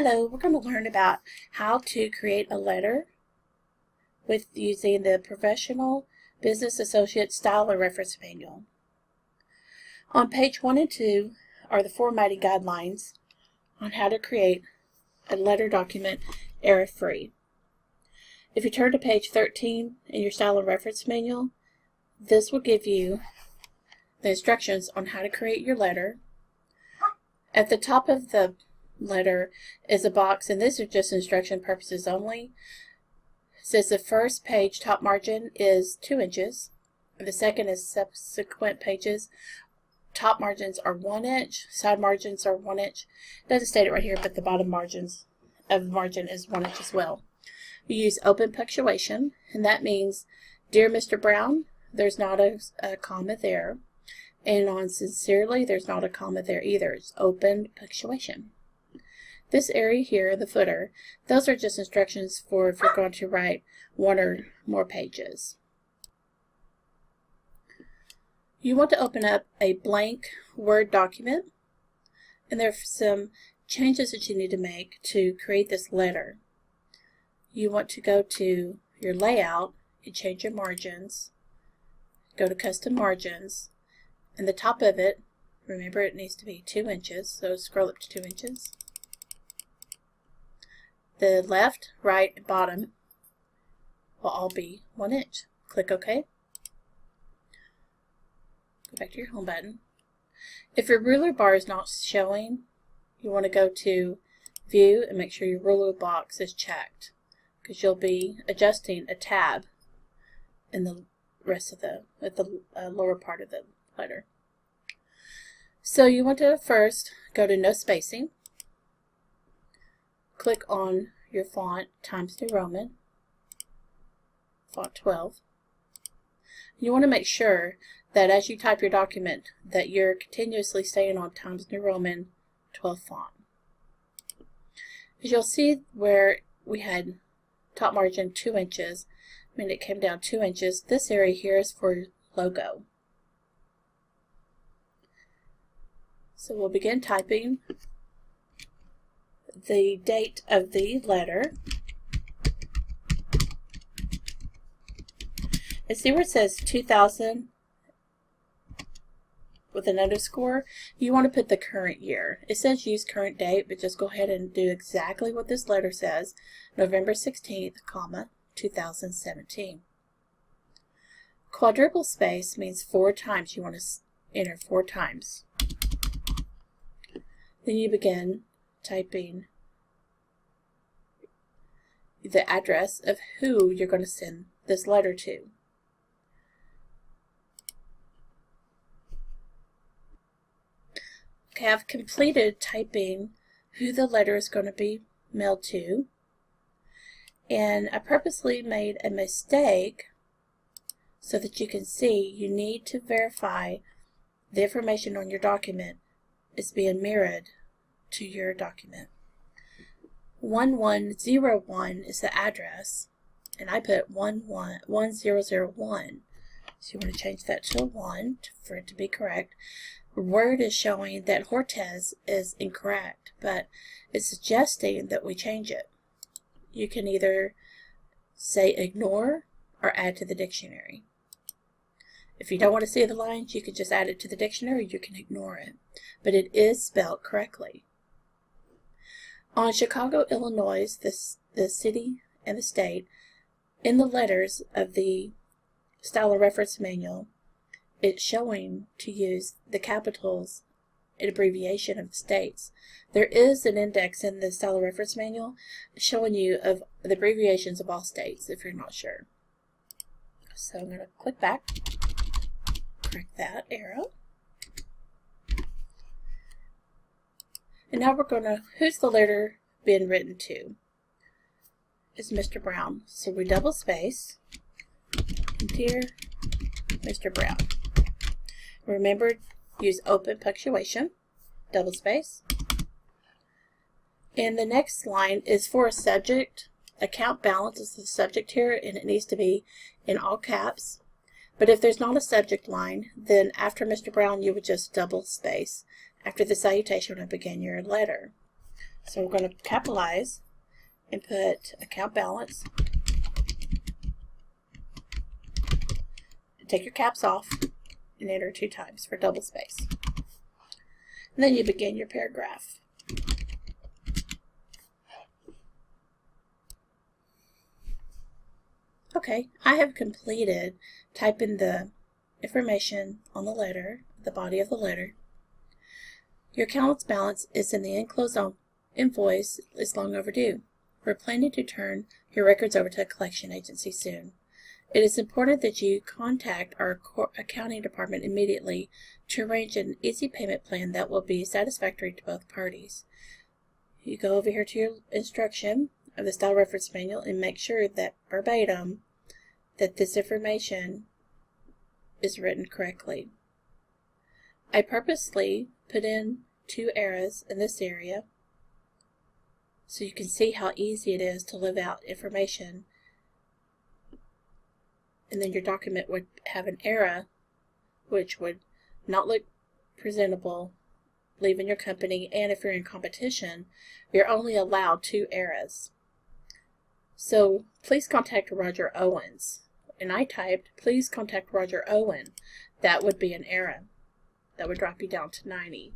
Hello, we're going to learn about how to create a letter with using the Professional Business Associate Style and Reference Manual. On page 1 and 2 are the formatting guidelines on how to create a letter document error-free. If you turn to page 13 in your Style and Reference Manual, this will give you the instructions on how to create your letter. At the top of the letter is a box, and this is just instruction purposes only. It says the first page top margin is 2 inches. The second is subsequent pages. Top margins are 1 inch. Side margins are 1 inch. It doesn't state it right here, but the bottom margins of the margin is 1 inch as well. You use open punctuation, and that means, Dear Mr. Brown, there's not a comma there. And on Sincerely, there's not a comma there either. It's open punctuation. This area here, the footer, those are just instructions for if you're going to write 1 or more pages. You want to open up a blank Word document, and there are some changes that you need to make to create this letter. You want to go to your layout and change your margins. Go to custom margins, and the top of it, remember it needs to be 2 inches, so scroll up to 2 inches. The left, right, and bottom will all be 1 inch. Click OK. Go back to your home button. If your ruler bar is not showing, you want to go to View and make sure your ruler box is checked, because you'll be adjusting a tab in the rest of the lower part of the letter. So you want to first go to No Spacing. Click on your font Times New Roman, font 12. You want to make sure that as you type your document that you're continuously staying on Times New Roman 12 font. As you'll see where we had top margin 2 inches, I mean it came down 2 inches, this area here is for logo. So we'll begin typing the date of the letter. And see where it says 2000 with an underscore? You want to put the current year. It says use current date, but just go ahead and do exactly what this letter says. November 16th, comma, 2017. Quadruple space means 4 times. You want to enter 4 times. Then you begin typing the address of who you're going to send this letter to. Okay, I've completed typing who the letter is going to be mailed to, and I purposely made a mistake so that you can see you need to verify the information on your document is being mirrored to your document. 1101 is the address, and I put 1001. So you want to change that to a 1 for it to be correct. Word is showing that Hortez is incorrect, but it's suggesting that we change it. You can either say ignore or add to the dictionary. If you don't want to see the lines, you can just add it to the dictionary, you can ignore it. But it is spelled correctly. On Chicago, Illinois, the city and the state, in the letters of the Style and Reference Manual, it's showing to use the capitals and abbreviation of the states. There is an index in the Style and Reference Manual showing you of the abbreviations of all states if you're not sure. So I'm going to click back. Correct that arrow. And now we're going to, who's the letter being written to? It's Mr. Brown. So we double space. Dear Mr. Brown. Remember, use open punctuation, double space. And the next line is for a subject. Account balance is the subject here, and it needs to be in all caps. But if there's not a subject line, then after Mr. Brown, you would just double space after the salutation and begin your letter. So we're going to capitalize and put account balance. Take your caps off and enter 2 times for double space. And then you begin your paragraph. Okay, I have completed typing the information on the letter, the body of the letter. Your account's balance is in the enclosed invoice is long overdue. We're planning to turn your records over to a collection agency soon. It is important that you contact our accounting department immediately to arrange an easy payment plan that will be satisfactory to both parties. You go over here to your instruction of the style reference manual and make sure that verbatim that this information is written correctly. I purposely put in 2 errors in this area so you can see how easy it is to live out information, and then your document would have an error which would not look presentable leaving your company, and if you're in competition, you're only allowed 2 errors. So please contact Roger Owens. And I typed, please contact Roger Owen. That would be an error. That would drop you down to 90.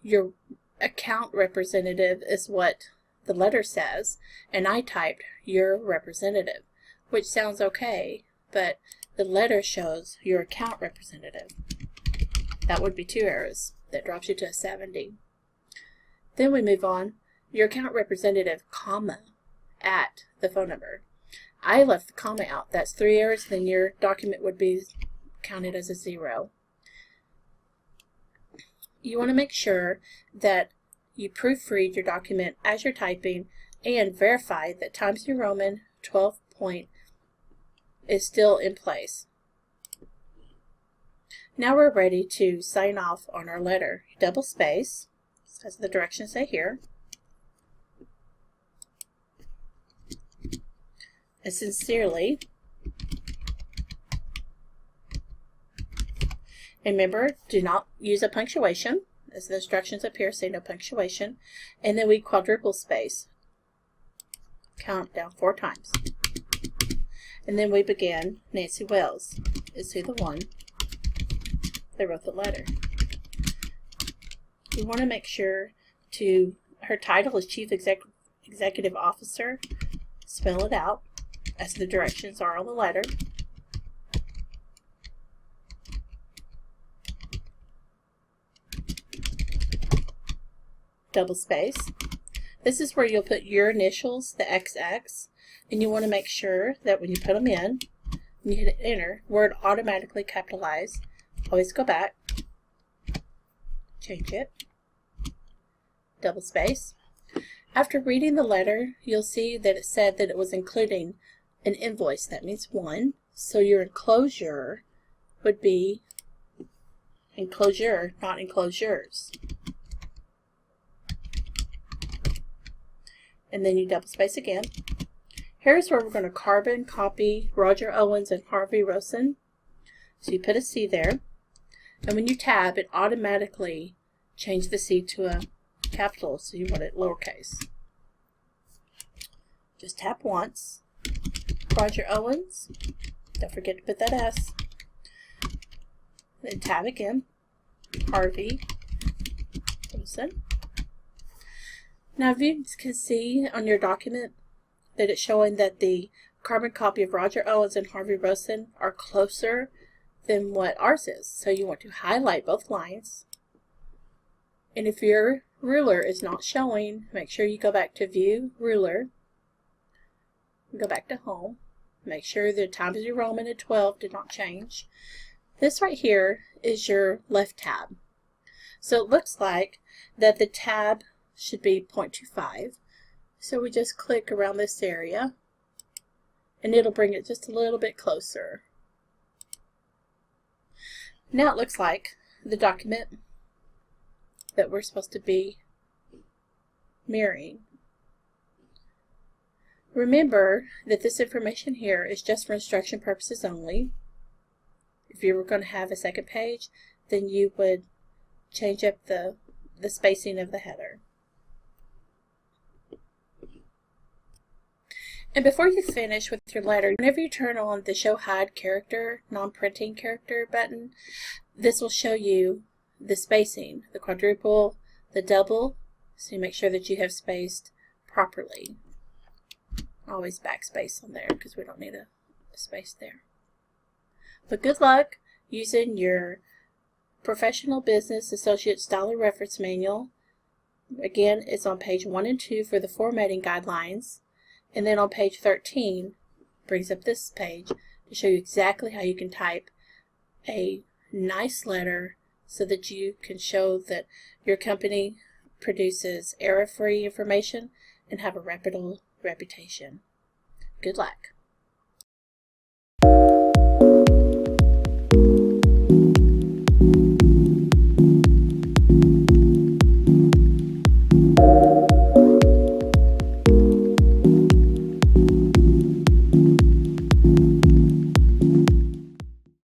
Your account representative is what the letter says, and I typed your representative, which sounds okay, but the letter shows your account representative. That would be 2 errors. That drops you to a 70. Then we move on. Your account representative, comma, at the phone number. I left the comma out. That's 3 errors. Then your document would be counted as a 0. You want to make sure that you proofread your document as you're typing and verify that Times New Roman 12 point is still in place. Now we're ready to sign off on our letter. Double space, as the directions say here. And sincerely. Remember, do not use a punctuation, as the instructions up here say no punctuation. And then we quadruple space. Count down 4 times. And then we begin. Nancy Wells is who the one that wrote the letter. You want to make sure to, her title is Chief Executive Officer. Spell it out as the directions are on the letter. Double space. This is where you'll put your initials, the XX, and you want to make sure that when you put them in, when you hit enter, word automatically capitalized. Always go back, change it, double space. After reading the letter, you'll see that it said that it was including an invoice. That means 1. So your enclosure would be enclosure, not enclosures. And then you double space again. Here's where we're going to carbon copy Roger Owens and Harvey Rosen. So you put a C there. And when you tab, it automatically changes the C to a capital, so you want it lowercase. Just tap once. Roger Owens. Don't forget to put that S. Then tab again. Harvey Rosen. Now, if you can see on your document that it's showing that the carbon copy of Roger Owens and Harvey Rosen are closer than what ours is. So you want to highlight both lines. And if your ruler is not showing, make sure you go back to View, Ruler, go back to Home. Make sure the Times New Roman at 12 did not change. This right here is your left tab. So it looks like that the tab should be 0.25. So we just click around this area and it'll bring it just a little bit closer. Now it looks like the document that we're supposed to be mirroring. Remember that this information here is just for instruction purposes only. If you were going to have a second page, then you would change up the spacing of the header. And before you finish with your letter, whenever you turn on the Show Hide Character, Non-Printing Character button, this will show you the spacing, the quadruple, the double, so you make sure that you have spaced properly. Always backspace on there because we don't need a space there. But good luck using your Professional Business Associate Style Reference Manual. Again, it's on page 1 and 2 for the formatting guidelines. And then on page 13, brings up this page to show you exactly how you can type a nice letter so that you can show that your company produces error-free information and have a reputable reputation. Good luck.